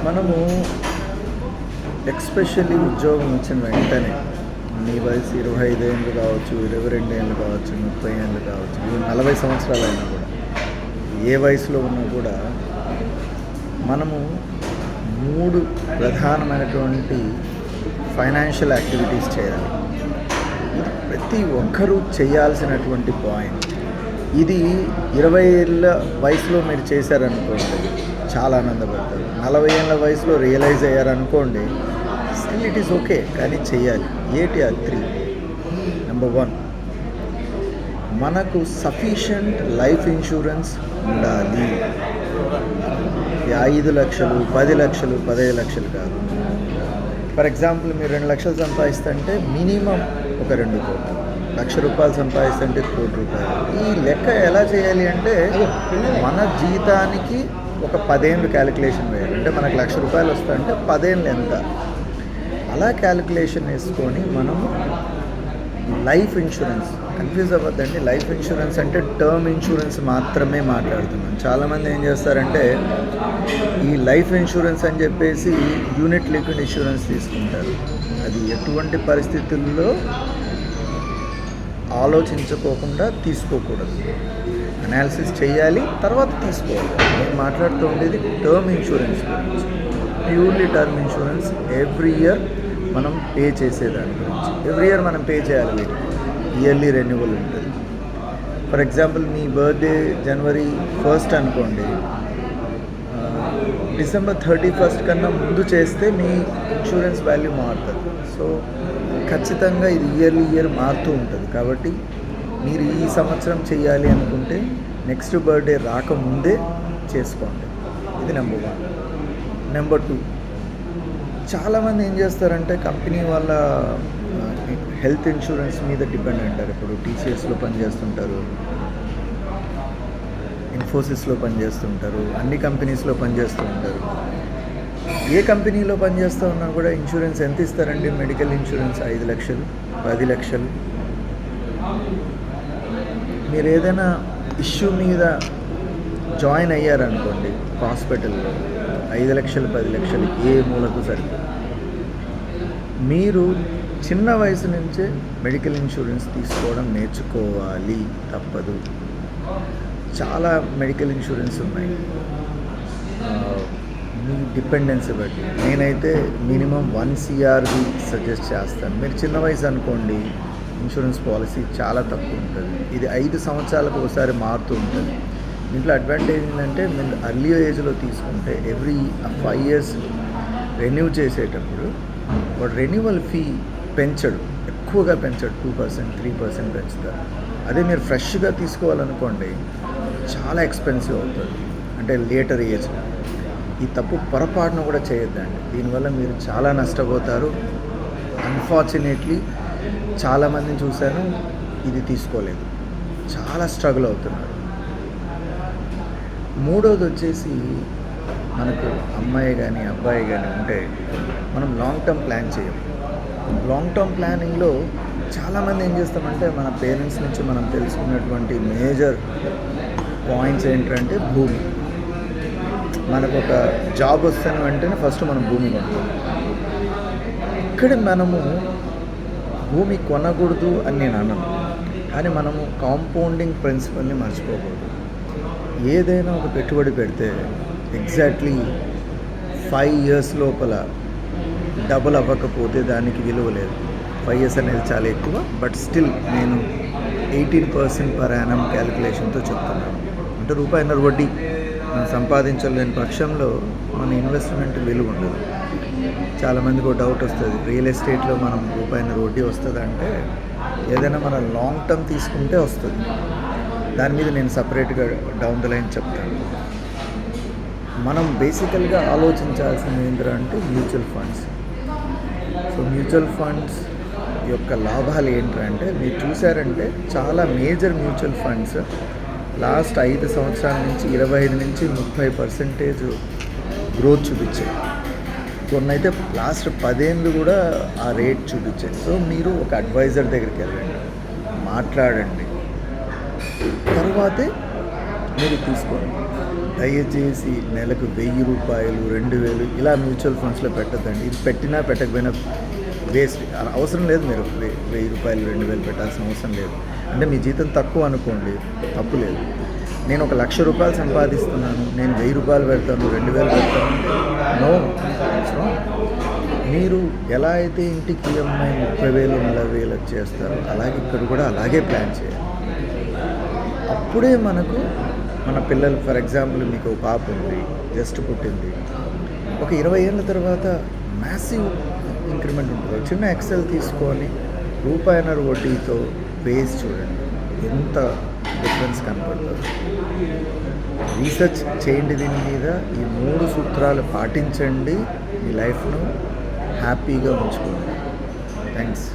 మనము ఎక్స్పెషల్లీ ఉద్యోగం వచ్చిన వెంటనే నీ వయసు 25 ఏళ్ళు కావచ్చు, 22 ఏళ్ళు కావచ్చు, 30 ఏళ్ళు కావచ్చు, 40 సంవత్సరాలైనా కూడా ఏ వయసులో ఉన్నా కూడా మనము 3 ప్రధానమైనటువంటి ఫైనాన్షియల్ యాక్టివిటీస్ చేయాలి. ఇది ప్రతి ఒక్కరూ చేయాల్సినటువంటి పాయింట్. ఇది 20 ఏళ్ళ వయసులో మీరు చేశారనుకోండి, చాలా ఆనందపడతారు. 40 ఏళ్ళ వయసులో రియలైజ్ అయ్యారనుకోండి, స్టిల్ ఇట్ ఈస్ ఓకే, కానీ చేయాలి. ఏటి ఆ 3? నెంబర్ 1, మనకు సఫిషియంట్ లైఫ్ ఇన్సూరెన్స్ ఉండాలి. 5 లక్షలు, 10 లక్షలు, 15 లక్షలు కాదు. ఫర్ ఎగ్జాంపుల్, మీరు 2 లక్షలు సంపాదిస్తుంటే మినిమం ఒక 2 కోట్లు, ₹1,00,000 సంపాదిస్తుంటే ₹1,00,00,000. ఈ లెక్క ఎలా చేయాలి అంటే, మన జీతానికి ఒక 10 ఏళ్ళు క్యాలిక్యులేషన్ వేయాలి. అంటే మనకు ₹1,00,000 వస్తుందంటే 10 ఏళ్ళు ఎంత, అలా క్యాలిక్యులేషన్ వేసుకొని మనము లైఫ్ ఇన్సూరెన్స్, కన్ఫ్యూజ్ అవ్వద్దండి. లైఫ్ ఇన్సూరెన్స్ అంటే టర్మ్ ఇన్సూరెన్స్ మాత్రమే మాట్లాడుతున్నాం. చాలామంది ఏం చేస్తారంటే, ఈ లైఫ్ ఇన్సూరెన్స్ అని చెప్పేసి యూనిట్ లింక్డ్ ఇన్సూరెన్స్ తీసుకుంటారు. అది ఎటువంటి పరిస్థితుల్లో ఆలోచించుకోకుండా తీసుకోకూడదు. అనాలిసిస్ చేయాలి, తర్వాత తీసుకోవాలి. నేను మాట్లాడుతూ ఉండేది టర్మ్ ఇన్సూరెన్స్ గురించి. Purely term insurance every year మనం పే చేసేదాని గురించి. ఎవ్రీ ఇయర్ మనం పే చేయాలి. వీటికి ఇయర్లీ రెన్యువల్ ఉంటుంది. For example, me birthday January 1st అనుకోండి, December 31st కన్నా ముందు చేస్తే మీ ఇన్సూరెన్స్ వాల్యూ మారుతుంది. సో ఖచ్చితంగా ఇది ఇయర్ మారుతూ ఉంటుంది. కాబట్టి మీరు ఈ సంవత్సరం చేయాలి అనుకుంటే నెక్స్ట్ బర్త్డే రాకముందే చేసుకోండి. ఇది నెంబర్ 1. నెంబర్ 2, చాలామంది ఏం చేస్తారంటే, కంపెనీ వాళ్ళ హెల్త్ ఇన్సూరెన్స్ మీద డిపెండ్ ఉంటారు. ఇప్పుడు TCSలో పనిచేస్తుంటారు, ఇన్ఫోసిస్లో పనిచేస్తుంటారు, అన్ని కంపెనీస్లో పనిచేస్తూ ఉంటారు. ఏ కంపెనీలో పనిచేస్తూ ఉన్నా కూడా ఇన్సూరెన్స్ ఎంత ఇస్తారండి? మెడికల్ ఇన్సూరెన్స్ 5 లక్షలు, 10 లక్షలు. మీరు ఏదైనా ఇష్యూ మీద జాయిన్ అయ్యారనుకోండి హాస్పిటల్లో, 5 లక్షలు, 10 లక్షలు ఏ మూలకు సరిపోదు. మీరు చిన్న వయసు నుంచే మెడికల్ ఇన్సూరెన్స్ తీసుకోవడం నేర్చుకోవాలి, తప్పదు. చాలా మెడికల్ ఇన్సూరెన్స్ ఉన్నాయి, మీ డిపెండెన్సీ బట్టి. నేనైతే మినిమం 1 CR సజెస్ట్ చేస్తాను. మీరు చిన్న వయసు అనుకోండి, ఇన్సూరెన్స్ పాలసీ చాలా తక్కువ ఉంటుంది. ఇది 5 సంవత్సరాలకు ఒకసారి మారుతూ ఉంటుంది. దీంట్లో అడ్వాంటేజ్ ఏంటంటే, మీరు అర్లీ ఏజ్లో తీసుకుంటే ఎవ్రీ 5 years రెన్యూ చేసేటప్పుడు వాడు రెన్యువల్ ఫీ పెంచడు, ఎక్కువగా పెంచడు. 2%, 3% పెంచుతారు. అదే మీరు ఫ్రెష్గా తీసుకోవాలనుకోండి, చాలా ఎక్స్పెన్సివ్ అవుతుంది, అంటే లేటర్ ఏజ్లో. ఈ తప్పు పొరపాటును కూడా చేయొద్దండి. దీనివల్ల మీరు చాలా నష్టపోతారు. అన్ఫార్చునేట్లీ చాలామందిని చూశాను, ఇది తీసుకోలేదు, చాలా స్ట్రగుల్ అవుతున్నారు. 3వది వచ్చేసి, మనకు అమ్మాయి కానీ అబ్బాయి కానీ ఉంటే మనం లాంగ్ టర్మ్ ప్లాన్ చేయం. లాంగ్ టర్మ్ ప్లానింగ్లో చాలామంది ఏం చేస్తామంటే, మన పేరెంట్స్ నుంచి మనం తెలుసుకున్నటువంటి మేజర్ పాయింట్స్ ఏంటంటే, భూమి. మనకు ఒక జాబ్ వస్తున్న వెంటనే ఫస్ట్ మనం భూమి కొంటాం. ఇక్కడ మనము భూమి కొనకూడదు అని నేను అనను, కానీ మనము కాంపౌండింగ్ ప్రిన్సిపల్ని మర్చిపోకూడదు. ఏదైనా ఒక పెట్టుబడి పెడితే ఎగ్జాక్ట్లీ 5 years లోపల డబుల్ అవ్వకపోతే దానికి విలువ లేదు. 5 years అనేది చాలా ఎక్కువ, బట్ స్టిల్ నేను 18% per annum క్యాలిక్యులేషన్తో చెప్తున్నాను. అంటే ₹1 వడ్డీ మనం సంపాదించలేని పక్షంలో మన ఇన్వెస్ట్మెంట్ విలువ ఉండదు. చాలామందికి ఒక డౌట్ వస్తుంది, రియల్ ఎస్టేట్లో మనం ₹1 వడ్డీ వస్తుంది అంటే, ఏదైనా మనం లాంగ్ టర్మ్ తీసుకుంటే వస్తుంది. దాని మీద నేను సపరేట్గా డౌన్ ద లైన్ చెప్తాను. మనం బేసికల్గా ఆలోచించాల్సింది ఏంటంటే mutual funds. So mutual funds యొక్క లాభాలు ఏంటంటే, మీరు చూసారంటే చాలా మేజర్ మ్యూచువల్ ఫండ్స్ లాస్ట్ 5 సంవత్సరాల నుంచి 25 నుంచి 30% గ్రోత్ చూపించాయి. కొన్ని అయితే లాస్ట్ 10 ఏళ్ళు కూడా ఆ రేట్ చూపించాయి. సో మీరు ఒక అడ్వైజర్ దగ్గరికి వెళ్ళండి, మాట్లాడండి, తర్వాతే మీరు తీసుకోండి. దయచేసి నెలకు 1000 రూపాయలు, 2000 ఇలా మ్యూచువల్ ఫండ్స్‌లో పెట్టొద్దండి. ఇది పెట్టినా పెట్టకపోయినా వేస్ట్. అవసరం లేదు. మీరు 1000 రూపాయలు, 2000 పెట్టాల్సిన అవసరం లేదు. అంటే మీ జీతం తక్కువ అనుకోండి, తప్పు లేదు. నేను ఒక 1,00,000 రూపాయలు సంపాదిస్తున్నాను, నేను 1000 రూపాయలు పెడతాను, 2000 పెడతాను అంటే నో. It's wrong. మీరు ఎలా అయితే ఇంటికి ఈఎంఐ 30,000, 40,000 చేస్తారో అలాగే ఇక్కడ కూడా అలాగే ప్లాన్ చేయాలి. అప్పుడే మనకు మన పిల్లలు, ఫర్ ఎగ్జాంపుల్ మీకు ఒక పాప ఉంది, జస్ట్ పుట్టింది. ఒక 20 ఏళ్ళ తర్వాత మ్యాసివ్ ఇంక్రిమెంట్ ఉంటుంది. ఒక చిన్న ఎక్సెల్ తీసుకొని రూపాయన్నర వడ్డీతో వేసి చూడండి, ఎంత డిఫరెన్స్ కనపడుతుంది. రీసెర్చ్ చేయండి దీని మీద. ఈ 3 సూత్రాలు పాటించండి, మీ లైఫ్ను హ్యాపీగా ఉంచుకోండి. థ్యాంక్స్.